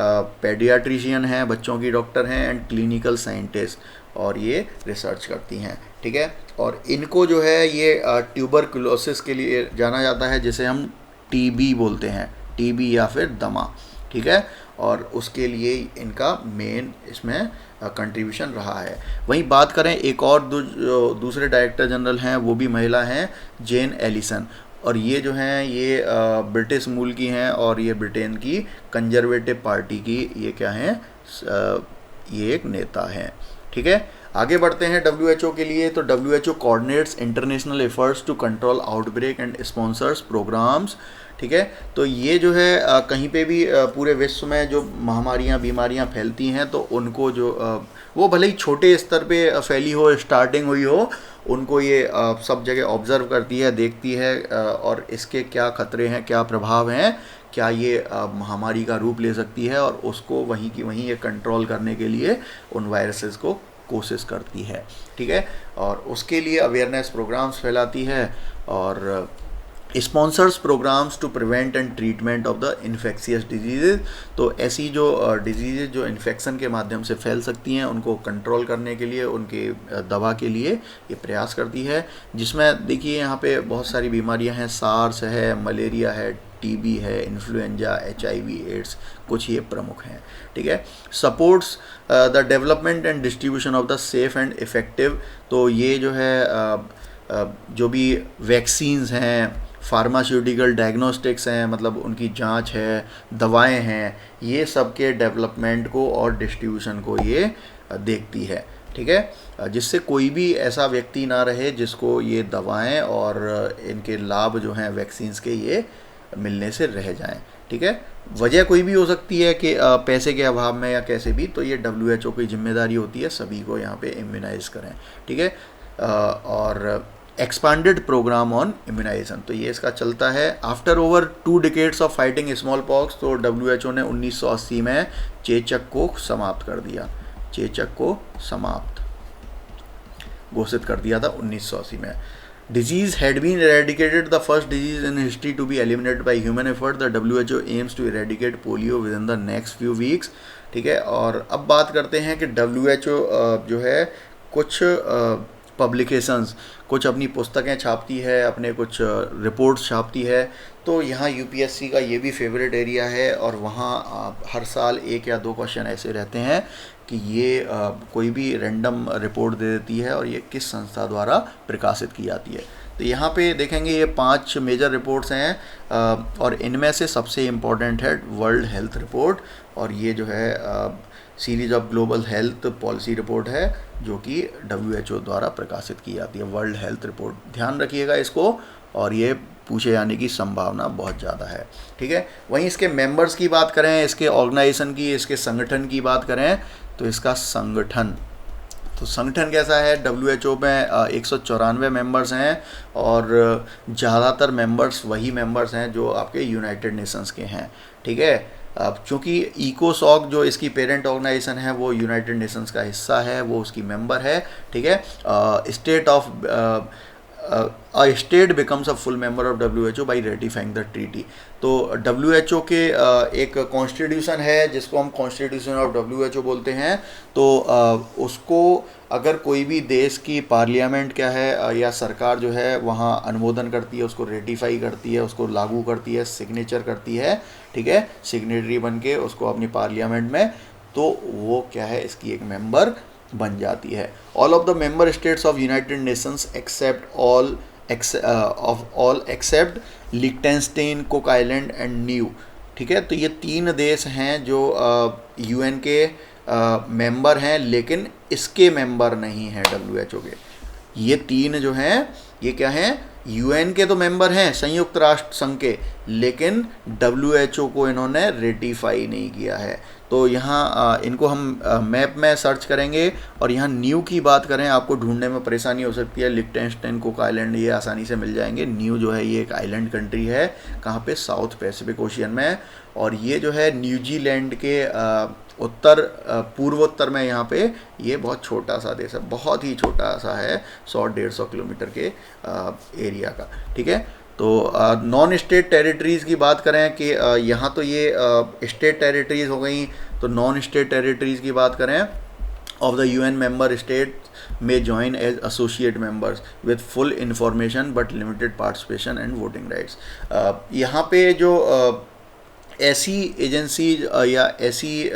पेडियाट्रिशियन हैं, बच्चों की डॉक्टर हैं एंड क्लिनिकल साइंटिस्ट, और ये रिसर्च करती हैं, ठीक है। और इनको जो है ये ट्यूबरकुलोसिस के लिए जाना जाता है, जिसे हम TB बोलते हैं, TB या फिर दमा, ठीक है, और उसके लिए इनका मेन इसमें कंट्रीब्यूशन रहा है। वहीं बात करें एक और दूसरे डायरेक्टर जनरल हैं, वो भी महिला हैं, जेन एलिसन, और ये जो हैं ये ब्रिटिश मूल की हैं और ये ब्रिटेन की कंजर्वेटिव पार्टी की ये क्या हैं, ये एक नेता हैं, ठीक है। आगे बढ़ते हैं WHO के लिए। तो WHO coordinates international efforts to control outbreak and sponsors programmes, ठीक है। तो ये जो है कहीं पे भी पूरे विश्व में जो महामारियां बीमारियां फैलती हैं तो उनको जो वो भले ही छोटे स्तर पे फैली हो, स्टार्टिंग हुई हो, उनको ये सब जगह ऑब्जर्व करती है, देखती है और इसके क्या खतरे हैं, क्या प्रभाव हैं, क्या ये महामारी का रूप ले सकती है, और उसको वहीं की वहीं ये कंट्रोल करने के लिए उन वायरसेस को कोशिश करती है, ठीक है। और उसके लिए अवेयरनेस प्रोग्राम्स फैलाती है और sponsors programmes to prevent and treatment of the infectious disease. तो ऐसी जो डिजीज़ जो इन्फेक्शन के माध्यम से फैल सकती हैं उनको कंट्रोल करने के लिए, उनके दवा के लिए ये प्रयास करती है, जिसमें देखिए यहाँ पे बहुत सारी बीमारियाँ हैं, सार्स है, मलेरिया है, TB है, इन्फ्लुएंजा, HIV, एड्स, कुछ ये प्रमुख हैं, ठीक है। Supports the development and distribution of the safe and effective. तो ये जो है जो भी वैक्सीन्स हैं, फार्मास्यूटिकल डायग्नोस्टिक्स हैं, मतलब उनकी जांच है, दवाएं हैं, ये सब के डेवलपमेंट को और डिस्ट्रीब्यूशन को ये देखती है, ठीक है, जिससे कोई भी ऐसा व्यक्ति ना रहे जिसको ये दवाएं और इनके लाभ जो हैं वैक्सीन्स के ये मिलने से रह जाएं, ठीक है। वजह कोई भी हो सकती है कि पैसे के अभाव में या कैसे भी, तो ये WHO की जिम्मेदारी होती है सभी को यहाँ पे इम्यूनाइज करें, ठीक है। और एक्सपांडेड प्रोग्राम ऑन इम्यूनाइजेशन, तो ये इसका चलता है। After over 2 decades of fighting small pox, तो WHO ने 1980 में चेचक को समाप्त कर दिया, चेचक को समाप्त घोषित कर दिया था 1980 में। Disease had been eradicated, the first disease in history to be eliminated by human effort. The WHO aims to eradicate polio within the next few weeks, ठीक है। और अब बात करते हैं कि WHO जो है कुछ पब्लिकेशंस, कुछ अपनी पुस्तकें छापती है, अपने कुछ रिपोर्ट्स छापती है, तो यहाँ UPSC का ये भी फेवरेट एरिया है और वहाँ हर साल 1 या 2 क्वेश्चन ऐसे रहते हैं कि ये कोई भी रैंडम रिपोर्ट दे देती है और ये किस संस्था द्वारा प्रकाशित की जाती है। तो यहाँ पे देखेंगे ये 5 मेजर रिपोर्ट्स हैं और इनमें से सबसे इम्पॉर्टेंट है वर्ल्ड हेल्थ रिपोर्ट, और ये जो है series of global health policy report है जो कि WHO द्वारा प्रकाशित की जाती है, वर्ल्ड हेल्थ रिपोर्ट। ध्यान रखिएगा इसको, और ये पूछे जाने की संभावना बहुत ज़्यादा है, ठीक है। वहीं इसके मेंबर्स की बात करें, इसके ऑर्गेनाइजेशन की, इसके संगठन की बात करें, तो इसका संगठन कैसा है, WHO में 194 मेंबर्स हैं और ज़्यादातर मेंबर्स वही मेंबर्स हैं जो आपके यूनाइटेड नेशंस के हैं, ठीक है। अब चूँकि इकोसॉक जो इसकी पेरेंट ऑर्गेनाइजेशन है वो यूनाइटेड नेशंस का हिस्सा है, वो उसकी मेंबर है, ठीक है। A state becomes a full member of WHO by ratifying the treaty। तो WHO के एक कॉन्स्टिट्यूशन है जिसको हम कॉन्स्टिट्यूशन ऑफ WHO बोलते हैं, तो उसको अगर कोई भी देश की पार्लियामेंट क्या है या सरकार जो है वहाँ अनुमोदन करती है, उसको रेटिफाई करती है, उसको लागू करती है, सिग्नेचर करती है, ठीक है, सिग्नेटरी बन के उसको अपनी पार्लियामेंट में, तो वो क्या है इसकी एक मेंबर बन जाती है। All of the member states of United Nations except all except Liechtenstein, Cook Island and New. ठीक है, तो ये 3 देश हैं जो यूएन के मेंबर हैं, लेकिन इसके मेंबर नहीं हैं डब्ल्यूएचओ के। ये 3 जो हैं ये क्या हैं, यूएन के तो मेंबर हैं, संयुक्त राष्ट्र संघ के, लेकिन डब्ल्यूएचओ को इन्होंने रेटिफाई नहीं किया है। तो यहाँ इनको हम मैप में सर्च करेंगे और यहाँ न्यू की बात करें, आपको ढूंढने में परेशानी हो सकती है। लिechtenstein, कुक आइलैंड ये आसानी से मिल जाएंगे। न्यू जो है ये एक आइलैंड कंट्री है, कहाँ पे, साउथ पैसिफिक ओशियन में। और ये जो है न्यूजीलैंड के उत्तर पूर्वोत्तर में, यहाँ पे ये बहुत छोटा सा देश है, बहुत ही छोटा सा है, 100-150 किलोमीटर के एरिया का। ठीक है, तो नॉन स्टेट टेरिटरीज़ की बात करें कि यहाँ तो ये स्टेट टेरिटरीज़ हो गई, तो नॉन स्टेट टेरिटरीज़ की बात करें, of the UN member state में join as associate members with full information but limited participation and voting rights. यहाँ पे जो ऐसी एजेंसी या ऐसी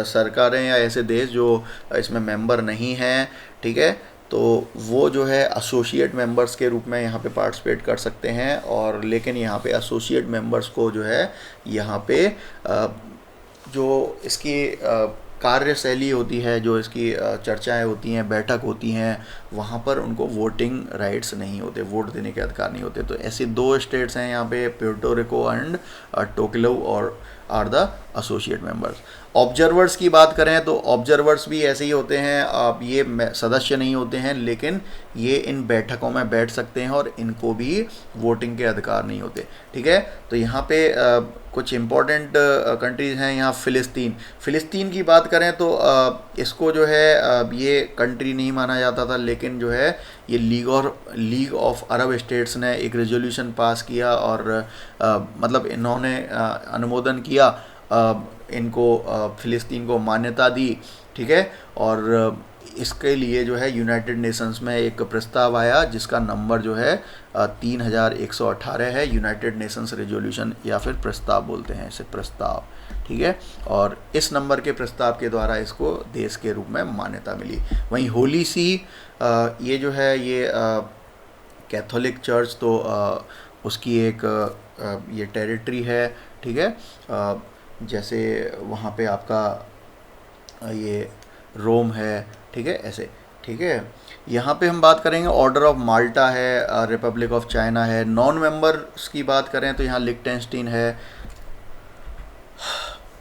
सरकारें या ऐसे देश जो इसमें मेंबर नहीं हैं, ठीक है, तो वो जो है एसोसिएट मेंबर्स के रूप में यहाँ पे पार्टिसिपेट कर सकते हैं। और लेकिन यहाँ पे एसोसिएट मेंबर्स को जो है यहाँ पे जो इसकी कार्यशैली होती है, जो इसकी चर्चाएं होती हैं, बैठक होती हैं, वहाँ पर उनको वोटिंग राइट्स नहीं होते, वोट देने के अधिकार नहीं होते। तो ऐसे 2 स्टेट्स हैं यहाँ पे, प्यूर्टो रिको एंड टोकेलाऊ, और are the associate members. Observers की बात करें तो ऑब्जर्वर्स भी ऐसे ही होते हैं, आप ये सदस्य नहीं होते हैं, लेकिन ये इन बैठकों में बैठ सकते हैं और इनको भी वोटिंग के अधिकार नहीं होते। ठीक है, तो यहाँ पे कुछ इम्पोर्टेंट कंट्रीज़ हैं। यहाँ फ़िलिस्तीन की बात करें तो इसको जो है ये कंट्री नहीं माना जाता था, लेकिन जो है ये लीग ऑफ अरब स्टेट्स ने एक रेजोल्यूशन पास किया और मतलब इन्होंने अनुमोदन किया, इनको फ़िलिस्तीन को मान्यता दी। ठीक है, और इसके लिए जो है यूनाइटेड नेशंस में एक प्रस्ताव आया जिसका नंबर जो है 3118 है। यूनाइटेड नेशंस रेजोल्यूशन या फिर प्रस्ताव बोलते हैं इसे, प्रस्ताव। ठीक है, और इस नंबर के प्रस्ताव के द्वारा इसको देश के रूप में मान्यता मिली। वहीं होली सी ये जो है ये कैथोलिक चर्च, तो उसकी एक ये टेरिटरी है। ठीक है, जैसे वहाँ पे आपका ये रोम है, ठीक है, ऐसे। ठीक है, यहाँ पे हम बात करेंगे ऑर्डर ऑफ माल्टा है, रिपब्लिक ऑफ चाइना है। नॉन मेंबर्स की बात करें तो यहाँ लिechtenstein है।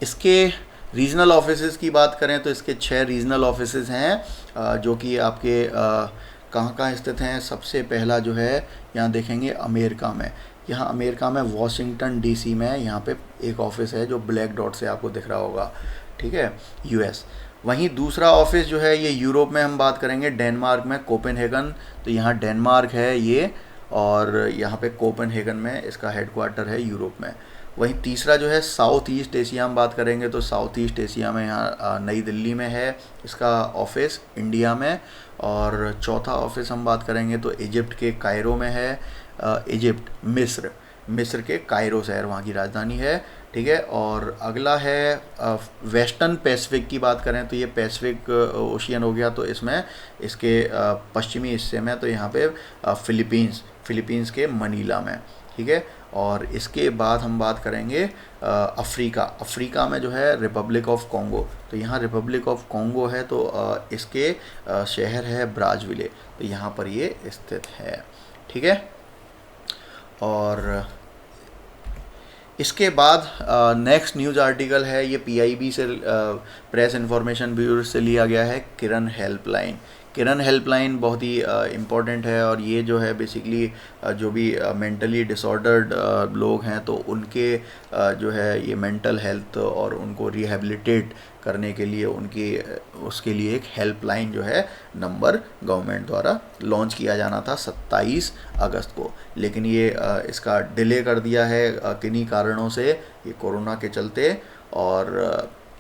इसके रीजनल ऑफिसेज़ की बात करें तो इसके 6 रीजनल ऑफिसेज़ हैं जो कि आपके कहाँ कहाँ स्थित हैं। सबसे पहला जो है यहाँ देखेंगे अमेरिका में, यहाँ अमेरिका में वॉशिंगटन डीसी में यहाँ पे एक ऑफिस है जो ब्लैक डॉट से आपको दिख रहा होगा। ठीक है, यूएस। वहीं दूसरा ऑफिस जो है ये यूरोप में हम बात करेंगे, डेनमार्क में कोपेनहेगन, तो यहाँ डेनमार्क है ये, और यहाँ पे कोपेनहेगन में इसका हेडक्वार्टर है यूरोप में। वहीं तीसरा जो है साउथ ईस्ट एशिया हम बात करेंगे तो साउथ ईस्ट एशिया में यहाँ नई दिल्ली में है इसका ऑफिस, इंडिया में। और चौथा ऑफिस हम बात करेंगे तो इजिप्ट के कायरो में है, इजिप्ट, मिस्र के कायरो शहर वहाँ की राजधानी है। ठीक है, और अगला है वेस्टर्न पैसिफिक की बात करें तो ये पैसिफिक ओशियन हो गया, तो इसमें इसके पश्चिमी हिस्से में तो यहाँ पे फिलीपींस के मनीला में। ठीक है, और इसके बाद हम बात करेंगे अफ्रीका में जो है रिपब्लिक ऑफ कॉन्गो, तो यहाँ रिपब्लिक ऑफ कॉन्गो है, तो इसके शहर है ब्राज़विले, तो यहाँ पर ये स्थित है। ठीक है, और इसके बाद नेक्स्ट न्यूज़ आर्टिकल है, ये पीआईबी से प्रेस इंफॉर्मेशन ब्यूरो से लिया गया है, किरण हेल्पलाइन। किरण हेल्पलाइन बहुत ही इम्पॉर्टेंट है, और ये जो है बेसिकली जो भी मेंटली डिसऑर्डर्ड लोग हैं तो उनके जो है ये मेंटल हेल्थ और उनको रिहेबिलिटेट करने के लिए उसके लिए एक हेल्पलाइन जो है नंबर गवर्नमेंट द्वारा लॉन्च किया जाना था 27 अगस्त को, लेकिन ये इसका डिले कर दिया है किन्हीं कारणों से, ये कोरोना के चलते। और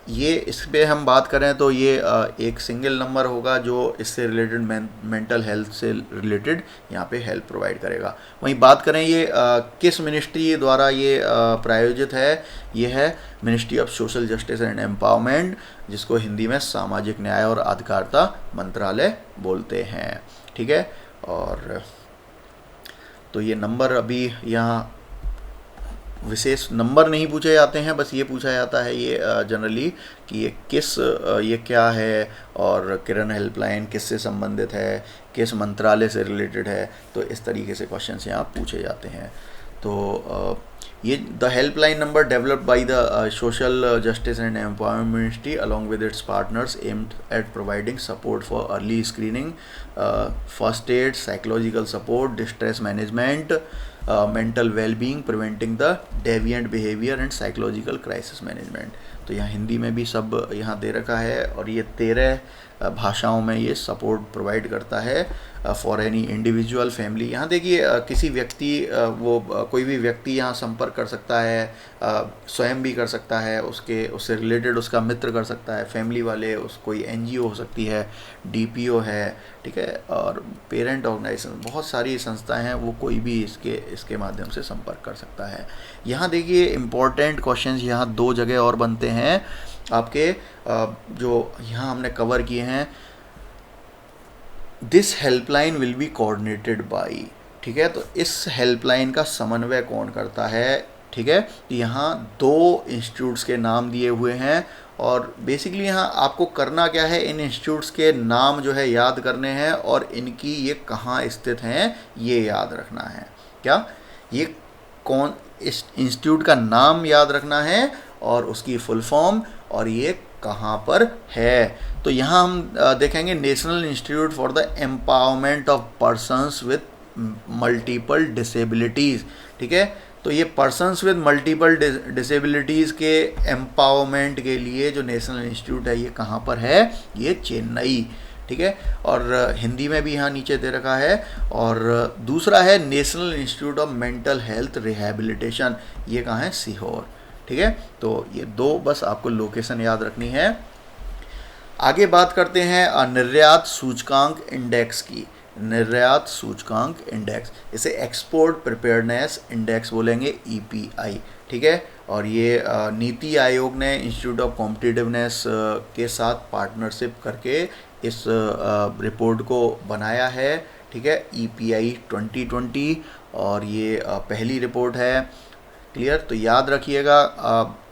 ये इस पे हम बात करें तो ये एक सिंगल नंबर होगा जो इससे रिलेटेड मेंटल हेल्थ से रिलेटेड यहाँ पे हेल्प प्रोवाइड करेगा। वहीं बात करें ये किस मिनिस्ट्री द्वारा ये प्रायोजित है, ये है ministry of social justice and empowerment, जिसको हिंदी में सामाजिक न्याय और अधिकारिता मंत्रालय बोलते हैं। ठीक है, और तो ये नंबर अभी यहाँ विशेष नंबर नहीं पूछे जाते हैं, बस ये पूछा जाता है ये जनरली कि ये किस ये क्या है और किरण हेल्पलाइन किससे संबंधित है, किस मंत्रालय से रिलेटेड है। तो इस तरीके से क्वेश्चंस यहाँ पूछे जाते हैं। तो ये the helpline number developed by the social justice and empowerment ministry along with its partners aimed at providing support for early screening, first aid, psychological support, distress management, mental wellbeing, preventing the deviant behaviour and psychological crisis management. तो यहाँ हिंदी में भी सब यहाँ दे रखा है और ये 13 भाषाओं में ये सपोर्ट प्रोवाइड करता है फॉर एनी इंडिविजुअल फैमिली। यहाँ देखिए किसी व्यक्ति कोई भी व्यक्ति यहाँ संपर्क कर सकता है, स्वयं भी कर सकता है, उससे रिलेटेड उसका मित्र कर सकता है, फैमिली वाले, कोई एनजीओ हो सकती है, डीपीओ है, ठीक है, और पेरेंट ऑर्गेनाइजेशन, बहुत सारी संस्थाएं हैं, वो कोई भी इसके माध्यम से संपर्क कर सकता है। यहाँ देखिए इम्पोर्टेंट क्वेश्चंस यहाँ 2 जगह और बनते हैं आपके, जो यहाँ हमने कवर किए हैं। This helpline will be coordinated by, ठीक है, तो इस हेल्पलाइन का समन्वय कौन करता है, ठीक है। यहाँ 2 इंस्टीट्यूट्स के नाम दिए हुए हैं और बेसिकली यहाँ आपको करना क्या है, इन इंस्टीट्यूट्स के नाम जो है याद करने हैं और इनकी ये कहाँ स्थित हैं ये याद रखना है। क्या ये कौन, इस इंस्टीट्यूट का नाम याद रखना है और उसकी फुल फॉर्म और ये कहाँ पर है। तो यहाँ हम देखेंगे national institute for the empowerment of persons with multiple disabilities, ठीक है। तो ये पर्सन्स विद मल्टीपल डिसेबिलिटीज़ के एम्पावरमेंट के लिए जो नेशनल इंस्टीट्यूट है ये कहाँ पर है, ये चेन्नई, ठीक है। और हिंदी में भी यहाँ नीचे दे रखा है। और दूसरा है national institute of mental health rehabilitation, ये कहाँ है, सीहोर, ठीक है। तो ये 2 बस आपको लोकेशन याद रखनी है। आगे बात करते हैं निर्यात सूचकांक इंडेक्स की। निर्यात सूचकांक इंडेक्स, इसे एक्सपोर्ट प्रिपेयर्डनेस इंडेक्स बोलेंगे, EPI, ठीक है। और ये नीति आयोग ने इंस्टीट्यूट ऑफ कॉम्पिटिटिवनेस के साथ पार्टनरशिप करके इस रिपोर्ट को बनाया है, ठीक है, EPI 2020, और ये पहली रिपोर्ट है। क्लियर, तो याद रखिएगा,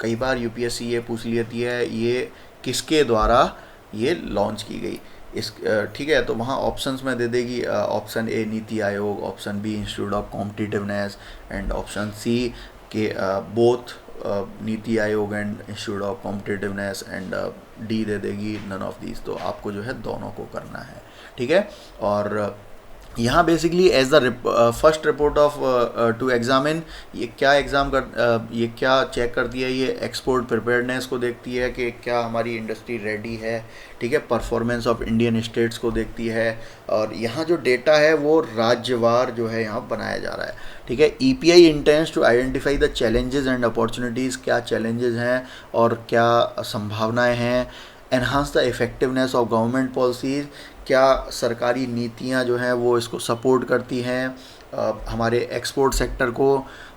कई बार यूपीएससी ये पूछ लेती है ये किसके द्वारा ये लॉन्च की गई, इस ठीक है। तो वहाँ ऑप्शंस में दे देगी, option A NITI Aayog, option B institute of competitiveness and option C के both NITI Aayog and institute of competitiveness, and D दे देगी नन ऑफ दीज। तो आपको जो है दोनों को करना है, ठीक है। और यहाँ basically as the first report of to examine, ये क्या ये क्या चेक करती है, ये एक्सपोर्ट प्रिपेयर्डनेस को देखती है कि क्या हमारी इंडस्ट्री रेडी है, ठीक है, परफॉर्मेंस ऑफ इंडियन स्टेट्स को देखती है। और यहाँ जो डेटा है वो राज्यवार जो है यहाँ बनाया जा रहा है, ठीक है। EPI intends to identify the challenges and opportunities, क्या चैलेंजेस हैं और क्या संभावनाएँ हैं। Enhance the effectiveness of government policies, क्या सरकारी नीतियाँ जो हैं वो इसको सपोर्ट करती हैं हमारे एक्सपोर्ट सेक्टर को।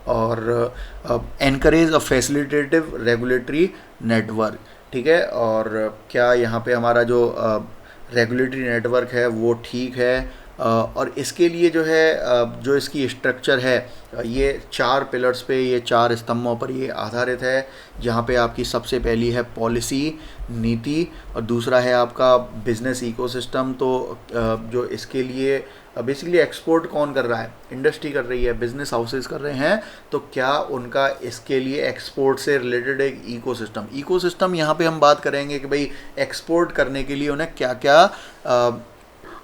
और एनकरेज अ फैसिलिटेटिव रेगुलेटरी नेटवर्क, ठीक है। और क्या यहाँ पे हमारा जो रेगुलेटरी नेटवर्क है वो ठीक है। और इसके लिए जो है जो इसकी स्ट्रक्चर है ये 4 पिलर्स पे, ये 4 स्तंभों पर ये आधारित है, जहाँ पे आपकी सबसे पहली है पॉलिसी, नीति, और दूसरा है आपका बिजनेस इकोसिस्टम। तो जो इसके लिए बेसिकली एक्सपोर्ट कौन कर रहा है, इंडस्ट्री कर रही है, बिजनेस हाउसेस कर रहे हैं, तो क्या उनका इसके लिए एक्सपोर्ट से रिलेटेड एक इकोसिस्टम यहाँ पे हम बात करेंगे कि भाई एक्सपोर्ट करने के लिए उन्हें क्या क्या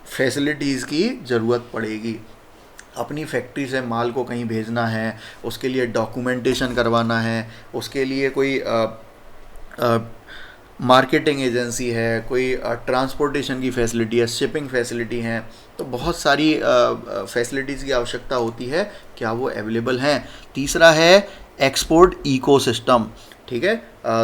फैसिलिटीज़ की ज़रूरत पड़ेगी। अपनी फैक्ट्री से माल को कहीं भेजना है, उसके लिए डॉक्यूमेंटेशन करवाना है, उसके लिए कोई मार्केटिंग एजेंसी है, कोई ट्रांसपोर्टेशन की फैसिलिटी है, शिपिंग फैसिलिटी हैं, तो बहुत सारी फैसिलिटीज़ की आवश्यकता होती है, क्या वो अवेलेबल हैं। तीसरा है एक्सपोर्ट इकोसिस्टम, ठीक है।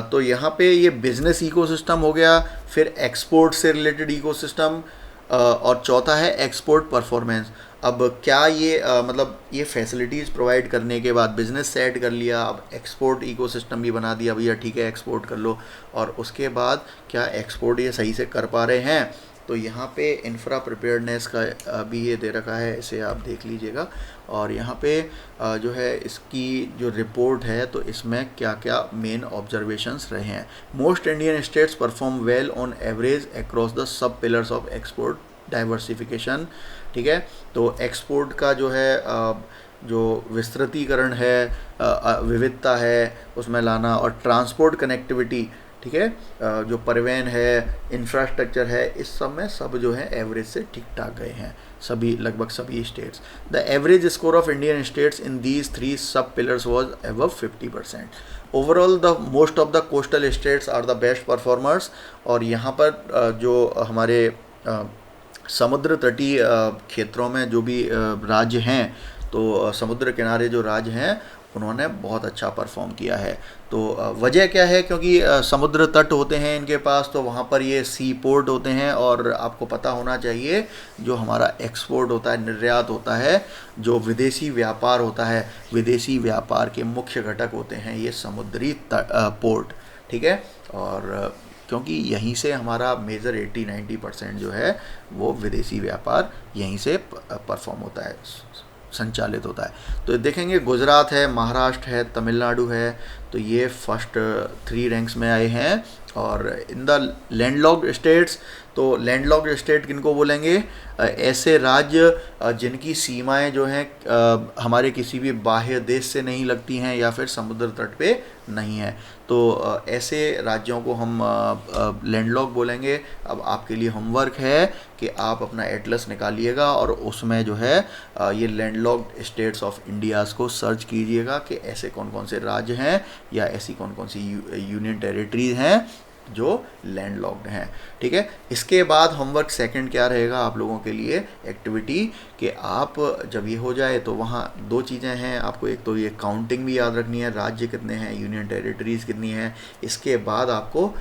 तो यहाँ पे ये बिजनेस इकोसिस्टम हो गया, फिर एक्सपोर्ट से रिलेटेड इकोसिस्टम, और चौथा है एक्सपोर्ट परफॉर्मेंस। अब क्या ये मतलब ये फैसिलिटीज़ प्रोवाइड करने के बाद बिज़नेस सेट कर लिया, अब एक्सपोर्ट इकोसिस्टम भी बना दिया, भैया ठीक है एक्सपोर्ट कर लो, और उसके बाद क्या एक्सपोर्ट ये सही से कर पा रहे हैं, तो यहाँ पे इंफ्रा प्रिपेयर्डनेस का भी ये दे रखा है, इसे आप देख लीजिएगा। और यहाँ पे जो है इसकी जो रिपोर्ट है तो इसमें क्या क्या मेन ऑब्जर्वेशंस रहे हैं। Most Indian states perform well on average across the sub pillars of export diversification, ठीक है। तो एक्सपोर्ट का जो है जो विस्तृतीकरण है, विविधता है उसमें लाना, और ट्रांसपोर्ट कनेक्टिविटी, ठीक है, जो परिवहन है, इंफ्रास्ट्रक्चर है, इस सब में सब जो है एवरेज से ठीक ठाक गए हैं सभी, लगभग सभी states. The average score of Indian states in these 3 sub pillars was above 50%। Overall the most of the coastal states are the best performers. और यहाँ पर जो हमारे समुद्र तटीय क्षेत्रों में जो भी राज्य हैं, तो समुद्र किनारे जो राज्य हैं उन्होंने बहुत अच्छा परफॉर्म किया है। तो वजह क्या है, क्योंकि समुद्र तट होते हैं इनके पास, तो वहाँ पर ये सी पोर्ट होते हैं। और आपको पता होना चाहिए जो हमारा एक्सपोर्ट होता है, निर्यात होता है, जो विदेशी व्यापार होता है, विदेशी व्यापार के मुख्य घटक होते हैं ये समुद्री पोर्ट, ठीक है। और क्योंकि यहीं से हमारा मेजर 80-90% जो है वो विदेशी व्यापार यहीं से परफॉर्म होता है, संचालित होता है। तो देखेंगे गुजरात है, महाराष्ट्र है, तमिलनाडु है, तो ये फर्स्ट 3 रैंक्स में आए हैं। और इन द लैंडलॉक्ड स्टेट्स, तो लैंडलॉक्ड स्टेट किनको बोलेंगे, ऐसे राज्य जिनकी सीमाएं जो हैं हमारे किसी भी बाह्य देश से नहीं लगती हैं या फिर समुद्र तट पे नहीं है, तो ऐसे राज्यों को हम लैंडलॉक बोलेंगे। अब आपके लिए होमवर्क है कि आप अपना एटलस निकालिएगा और उसमें जो है ये लैंडलॉक्ड स्टेट्स ऑफ इंडियाज़ को सर्च कीजिएगा कि ऐसे कौन कौन से राज्य हैं या ऐसी कौन कौन सी यूनियन टेरिटरीज हैं जो लैंडलॉक्ड हैं, ठीक है। इसके बाद होमवर्क सेकंड क्या रहेगा आप लोगों के लिए एक्टिविटी, कि आप जब ये हो जाए तो वहाँ 2 चीज़ें हैं आपको, एक तो ये काउंटिंग भी याद रखनी है, राज्य कितने हैं, यूनियन टेरिटरीज कितनी हैं। इसके बाद आपको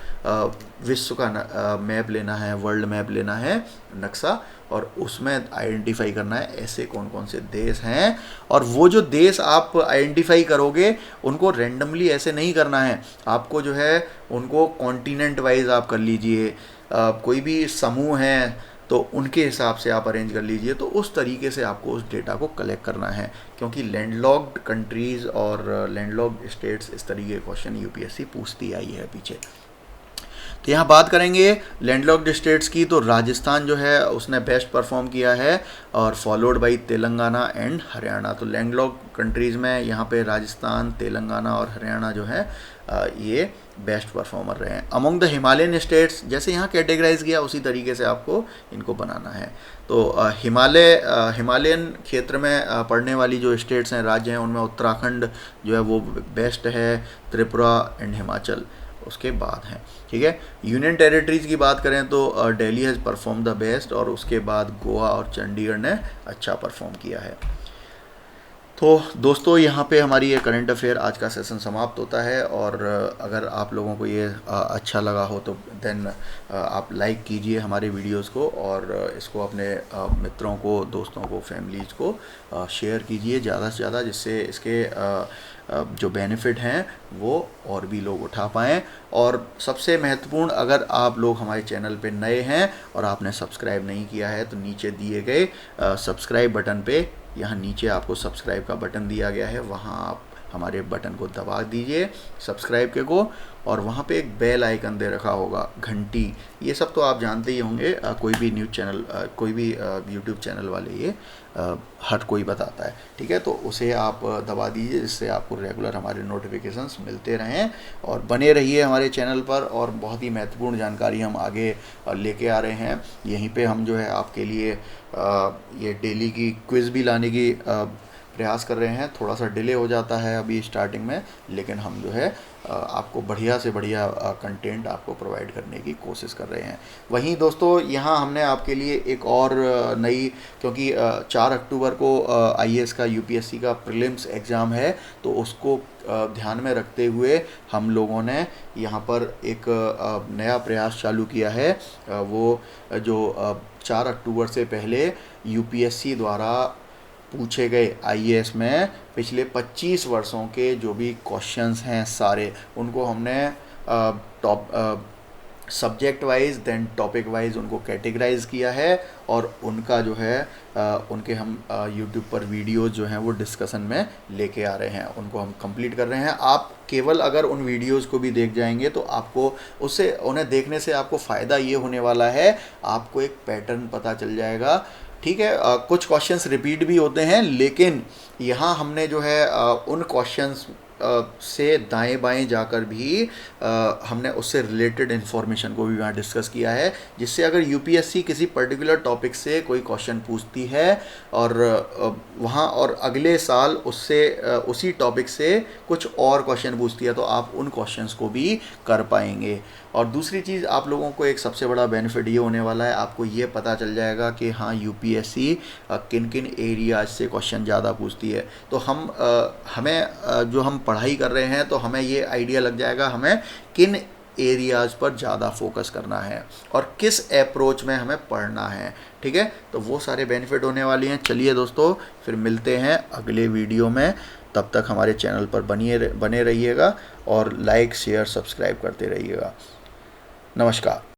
विश्व का मैप लेना है, वर्ल्ड मैप लेना है, नक्शा, और उसमें आइडेंटिफाई करना है ऐसे कौन कौन से देश हैं। और वो जो देश आप आइडेंटिफाई करोगे उनको रैंडमली ऐसे नहीं करना है, आपको जो है उनको कॉन्टिनेंट वाइज आप कर लीजिए, कोई भी समूह हैं तो उनके हिसाब से आप अरेंज कर लीजिए। तो उस तरीके से आपको उस डेटा को कलेक्ट करना है, क्योंकि लैंडलॉक्ड कंट्रीज़ और लैंडलॉक्ड स्टेट्स इस तरीके के क्वेश्चन यूपीएससी पूछती आई है पीछे। तो यहाँ बात करेंगे लैंडलॉक्ड स्टेट्स की, तो राजस्थान जो है उसने बेस्ट परफॉर्म किया है, और followed by Telangana and Haryana. तो लैंडलॉक्ड कंट्रीज़ में यहाँ पे राजस्थान, तेलंगाना और हरियाणा जो है ये बेस्ट परफॉर्मर रहे हैं। अमंग द हिमालयन स्टेट्स, जैसे यहाँ कैटेगराइज किया उसी तरीके से आपको इनको बनाना है। तो हिमालयन क्षेत्र में पड़ने वाली जो स्टेट्स हैं, राज्य हैं, उनमें उत्तराखंड जो है वो बेस्ट है, त्रिपुरा एंड हिमाचल उसके बाद हैं, ठीक है। यूनियन टेरिटरीज़ की बात करें तो Delhi has perform the best, और उसके बाद गोवा और चंडीगढ़ ने अच्छा परफॉर्म किया है। तो दोस्तों यहाँ पे हमारी ये करंट अफेयर आज का सेशन समाप्त होता है। और अगर आप लोगों को ये अच्छा लगा हो तो देन आप लाइक कीजिए हमारे वीडियोस को, और इसको अपने मित्रों को, दोस्तों को, फैमिलीज़ को शेयर कीजिए ज़्यादा से ज़्यादा, जिससे इसके जो बेनिफिट हैं वो और भी लोग उठा पाएँ। और सबसे महत्वपूर्ण, अगर आप लोग हमारे चैनल पे नए हैं और आपने सब्सक्राइब नहीं किया है तो नीचे दिए गए सब्सक्राइब बटन पे, यहाँ नीचे आपको सब्सक्राइब का बटन दिया गया है, वहाँ आप हमारे बटन को दबा दीजिए सब्सक्राइब के को, और वहाँ पे एक बेल आइकन दे रखा होगा, घंटी, ये सब तो आप जानते ही होंगे, कोई भी न्यूज़ चैनल, कोई भी यूट्यूब चैनल वाले ये हर कोई बताता है, ठीक है। तो उसे आप दबा दीजिए, जिससे आपको रेगुलर हमारे नोटिफिकेशंस मिलते रहें, और बने रहिए हमारे चैनल पर। और बहुत ही महत्वपूर्ण जानकारी हम आगे लेके आ रहे हैं। यहीं पे हम जो है आपके लिए ये डेली की क्विज़ भी लाने की प्रयास कर रहे हैं। थोड़ा सा डिले हो जाता है अभी स्टार्टिंग में, लेकिन हम जो है आपको बढ़िया से बढ़िया कंटेंट आपको प्रोवाइड करने की कोशिश कर रहे हैं। वहीं दोस्तों यहाँ हमने आपके लिए एक और नई, क्योंकि 4 अक्टूबर को आईएएस का यूपीएससी का प्रीलिम्स एग्ज़ाम है, तो उसको ध्यान में रखते हुए हम लोगों ने यहाँ पर एक नया प्रयास चालू किया है। वो जो 4 अक्टूबर से पहले यूपीएससी द्वारा पूछे गए आईएएस में पिछले 25 वर्षों के जो भी क्वेश्चंस हैं सारे, उनको हमने top subject wise then topic wise उनको कैटेगराइज किया है, और उनका जो है उनके हम यूट्यूब पर वीडियोज़ जो हैं वो डिस्कशन में लेके आ रहे हैं, उनको हम कंप्लीट कर रहे हैं। आप केवल अगर उन वीडियोज़ को भी देख जाएंगे तो आपको उससे, उन्हें देखने से आपको फ़ायदा ये होने वाला है, आपको एक पैटर्न पता चल जाएगा। ठीक है, कुछ क्वेश्चंस रिपीट भी होते हैं, लेकिन यहाँ हमने जो है उन क्वेश्चंस से दाएं बाएं जाकर भी हमने उससे रिलेटेड इन्फॉर्मेशन को भी वहाँ डिस्कस किया है, जिससे अगर यूपीएससी किसी पर्टिकुलर टॉपिक से कोई क्वेश्चन पूछती है और वहाँ और अगले साल उससे उसी टॉपिक से कुछ और क्वेश्चन पूछती है, तो आप उन क्वेश्चंस को भी कर पाएंगे। और दूसरी चीज़, आप लोगों को एक सबसे बड़ा बेनिफिट ये होने वाला है, आपको ये पता चल जाएगा कि हाँ यूपीएससी किन किन एरियाज से क्वेश्चन ज़्यादा पूछती है। तो हमें जो हम पढ़ाई कर रहे हैं, तो हमें ये आइडिया लग जाएगा हमें किन एरियाज़ पर ज़्यादा फोकस करना है और किस अप्रोच में हमें पढ़ना है। ठीक है, तो वो सारे बेनिफिट होने वाली हैं। चलिए दोस्तों, फिर मिलते हैं अगले वीडियो में। तब तक हमारे चैनल पर बने रहिएगा और लाइक शेयर सब्सक्राइब करते रहिएगा। नमस्कार।